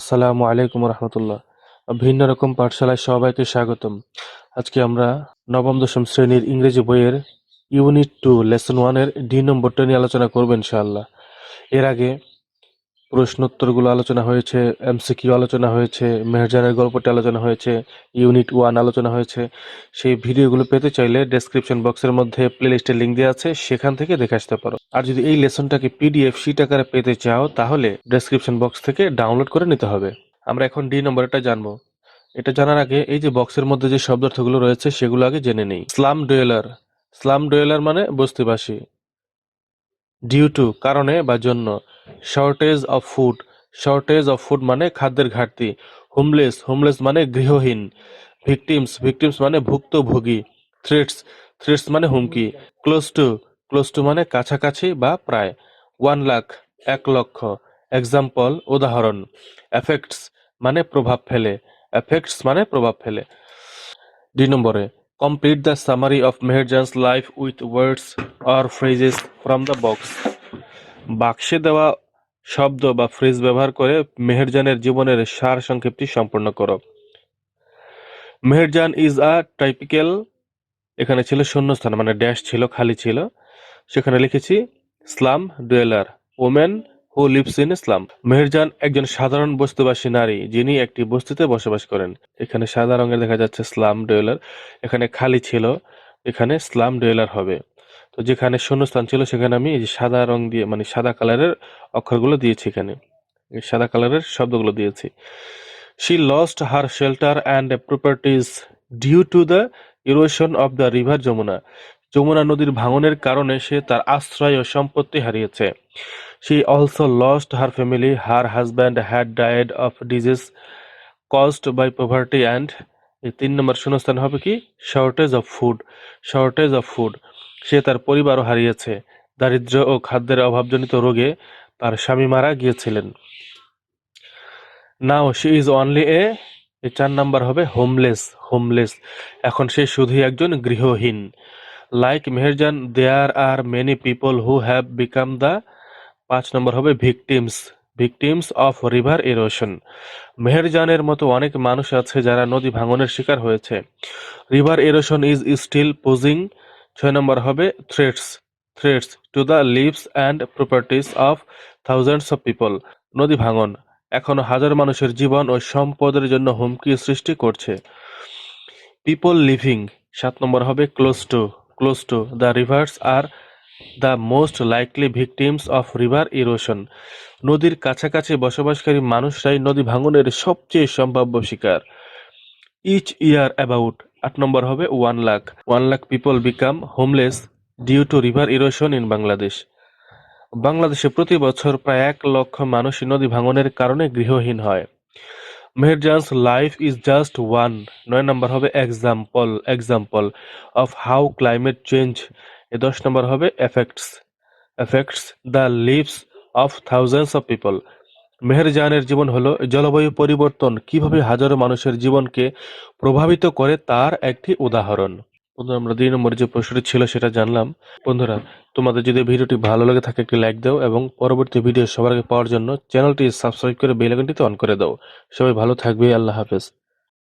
আসসালামু আলাইকুম রহমতুল্লাহ। ভিন্ন রকম পাঠশালায় সবাইকে স্বাগতম। আজকে আমরা নবম দশম শ্রেণীর ইংরেজি বইয়ের ইউনিট 2 লেসন 1 এর ডি নম্বরটা নিয়ে আলোচনা করব ইনশাআল্লাহ। এর আগে প্রশ্নোত্তরগুলো আলোচনা হয়েছে, এমসিকিউ আলোচনা হয়েছে, মেহেরজানের গল্পটি আলোচনা হয়েছে, ইউনিট 1 আলোচনা হয়েছে। সেই ভিডিওগুলো পেতে চাইলে ডেসক্রিপশন বক্সের মধ্যে প্লেলিস্টের লিঙ্ক দেওয়া আছে, সেখান থেকে দেখে আসতে পারো। আর যদি এই লেসনটাকে পিডিএফ শীট আকারে পেতে চাও তাহলে ডেসক্রিপশন বক্স থেকে ডাউনলোড করে নিতে হবে। আমরা এখন ডি নম্বরটা জানবো। এটা জানার আগে এই যে বক্সের মধ্যে যে শব্দার্থগুলো রয়েছে সেগুলো আগে জেনে নেই। স্লাম ডুয়েলার, স্লাম ডুয়েলার মানে বস্তিবাসী। ডিউ টু কারণে বা জন্য। Shortage of food, shortage of food মানে খাদ্যের ঘাটতি। হোমলেস, হোমলেস মানে গৃহহীন। ভিকটিমস, ভিকটিমস মানে ভুক্তভোগী। থ্রেটস, থ্রেটস মানে হুমকি। ক্লোজ টু, ক্লোজ টু মানে কাছাকাছি বা প্রায়। 1 লাখ, 1 লক্ষ। এক্সাম্পল উদাহরণ। এফেক্টস মানে প্রভাব ফেলে, এফেক্টস মানে প্রভাব ফেলে। 2 নম্বরে, complete the summary of Meherjan's life with words or phrases from the box. বাক্সে দেওয়া শব্দ বা ফ্রেজ ব্যবহার করে মেহেরজানের জীবনের সার সংক্ষেপটি সম্পূর্ণ করো। মেহেরজান ইজ আ টাইপিক্যাল, এখানে ছিল শূন্যস্থান মানে ড্যাশ ছিল, খালি ছিল, সেখানে লিখেছি slum dweller, women who lives in slum. Meherjan একজন সাধারণ বস্তিবাসী নারী যিনি একটি বস্তিতে বসবাস করেন। এখানে সাদা রঙের দেখা যাচ্ছে স্লাম ডুয়েলার, এখানে খালি ছিল, এখানে স্লাম ডুয়েলার হবে। তো যেখানে শূন্যস্থান ছিল সেখানে আমি এই যে সাদা রং দিয়ে মানে সাদা কালারের অক্ষরগুলো দিয়েছি, এখানে এই সাদা কালারের শব্দগুলো দিয়েছি। She lost her shelter and properties due to the erosion of the river Jamuna. Jamuna নদীর ভাঙনের কারণে সে তার আশ্রয় ও সম্পত্তি হারিয়েছে। She also lost her family. Her husband had died of disease caused by poverty and এই 3 নম্বর শূন্যস্থান হবে কি shortage of food, shortage of food. সে তার পরিবারও হারিয়েছে, দারিদ্র্য ও খাদ্যের অভাবজনিত রোগে তার স্বামী মারা গিয়েছিলেন। Now she is only a, এই 4 নম্বর হবে হোমলেস, হোমলেস। এখন সে শুধুই একজন গৃহহীন। Like Meherjan there are many people who have become the, 5 নম্বর হবে victims, victims of river erosion. মেহেরজানের মতো অনেক মানুষ আছে যারা নদী ভাঙনের শিকার হয়েছে। River erosion is still posing. 6 নম্বর হবে threats, threats to the lives and properties of thousands of people. নদী ভাঙন এখনো হাজার মানুষের জীবন ও সম্পদের জন্য হুমকি সৃষ্টি করছে। পিপল লিভিং, 7 নম্বর হবে close to, close to the rivers are the most likely victims of river erosion. নদীর কাছাকাছি বসবাসকারী মানুষরাই নদী ভাঙনের সবচেয়ে সম্ভাব্য শিকার। ইচ ইয়ার অ্যাবাউট, 8 নম্বর হবে 1 lakh, 1 lakh people become homeless due to river erosion in Bangladesh. বাংলাদেশে প্রতি বছর প্রায় 1 লক্ষ মানুষ নদী ভাঙনের কারণে গৃহহীন হয়। Meherjan's life is just one, 9 নম্বর হবে example, example of how climate change. 10 নম্বর হবে effects, effects the lives of thousands of people. মেহেরজানের জীবন হলো জলবায়ু পরিবর্তন কিভাবে হাজারো মানুষের জীবনকে প্রভাবিত করে তার একটি উদাহরণ। বন্ধুরা, আমরা 2 নম্বর যে প্রশ্নটি ছিল সেটা জানলাম। বন্ধুরা, তোমাদের যদি ভিডিওটি ভালো লাগে থাকে একটি লাইক দাও এবং পরবর্তী ভিডিও সবার আগে পাওয়ার জন্য চ্যানেলটি সাবস্ক্রাইব করে বেল আইকনটিতে অন করে দাও। সবাই ভালো থাকবে, আল্লাহ হাফেজ।